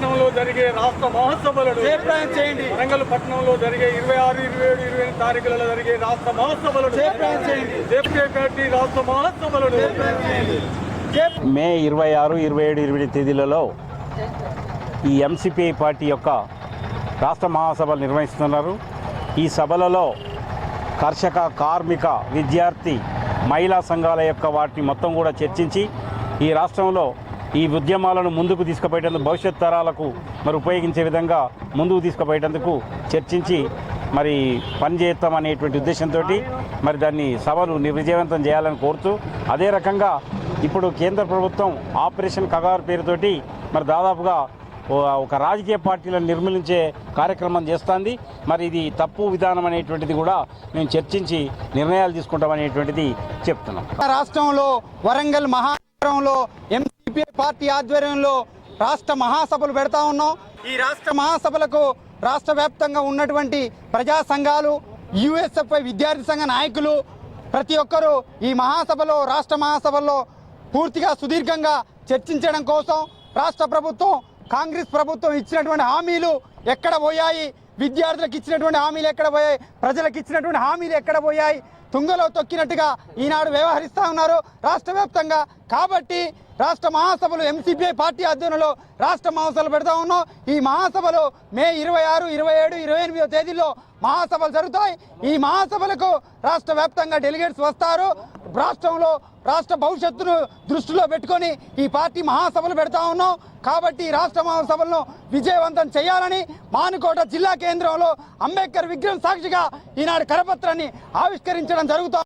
పట్టణంలో జరిగే రాష్ట్ర మహోత్సవాలను చేయండి. వరంగల్ పట్టణంలో జరిగే 26, 27, 28 తారీఖులలో జరిగే రాష్ట్ర మహోత్సవాలను చేయండి. రాష్ట్ర మహోత్సవాలను మే 26, 27, 28 తేదీలలో ఈ ఎంసీపీఐ పార్టీ యొక్క రాష్ట్ర మహాసభలు నిర్వహిస్తున్నారు. ఈ సభలలో కర్షక, కార్మిక, విద్యార్థి, మహిళా సంఘాల యొక్క వాటిని మొత్తం కూడా చర్చించి ఈ రాష్ట్రంలో ఈ ఉద్యమాలను ముందుకు తీసుకుపోయేందుకు భవిష్యత్ తరాలకు మరి ఉపయోగించే విధంగా ముందుకు తీసుకుపోయేందుకు చర్చించి మరి పనిచేస్తాం అనేటువంటి ఉద్దేశంతో మరి దాన్ని సభలు విజయవంతం చేయాలని కోరుతూ, అదే రకంగా ఇప్పుడు కేంద్ర ప్రభుత్వం ఆపరేషన్ కగారు పేరుతోటి మరి దాదాపుగా ఒక రాజకీయ పార్టీలను నిర్మూలించే కార్యక్రమం చేస్తుంది. మరి ఇది తప్పు విధానం అనేటువంటిది కూడా మేము చర్చించి నిర్ణయాలు తీసుకుంటాం అనేటువంటిది చెప్తున్నాం. రాష్ట్రంలో వరంగల్ మహానగరంలో ఎంసీపీ పార్టీ ఆధ్వర్యంలో రాష్ట్ర మహాసభలు పెడతా ఉన్నాం. ఈ రాష్ట్ర మహాసభలకు రాష్ట్ర వ్యాప్తంగా ఉన్నటువంటి ప్రజా సంఘాలు, యుఎస్ఎఫ్ఐ విద్యార్థి సంఘ నాయకులు ప్రతి ఒక్కరూ ఈ మహాసభలో, రాష్ట్ర మహాసభల్లో పూర్తిగా సుదీర్ఘంగా చర్చించడం కోసం రాష్ట్ర ప్రభుత్వం, కాంగ్రెస్ ప్రభుత్వం ఇచ్చినటువంటి హామీలు ఎక్కడ పోయాయి, విద్యార్థులకు ఇచ్చినటువంటి హామీలు ఎక్కడ పోయాయి, ప్రజలకు ఇచ్చినటువంటి హామీలు ఎక్కడ పోయాయి, తుంగలో తొక్కినట్టుగా ఈనాడు వ్యవహరిస్తూ ఉన్నారు రాష్ట్ర వ్యాప్తంగా. కాబట్టి రాష్ట్ర మహాసభలు ఎంసీపీఐ పార్టీ ఆధ్వర్యంలో రాష్ట్ర మహాసభలు పెడతా ఉన్నాం. ఈ మహాసభలు మే 26, 27, 28 తేదీల్లో మహాసభలు జరుగుతాయి. ఈ మహాసభలకు రాష్ట్ర వ్యాప్తంగా డెలిగేట్స్ వస్తారు. రాష్ట్రంలో రాష్ట్ర భవిష్యత్తును దృష్టిలో పెట్టుకొని ఈ పార్టీ మహాసభలు పెడతా ఉన్నాం. కాబట్టి రాష్ట్ర మహాసభలను విజయవంతం చేయాలని మానుకోట జిల్లా కేంద్రంలో అంబేద్కర్ విగ్రహం సాక్షిగా ఈనాడు కరపత్రాన్ని ఆవిష్కరించడం జరుగుతుంది.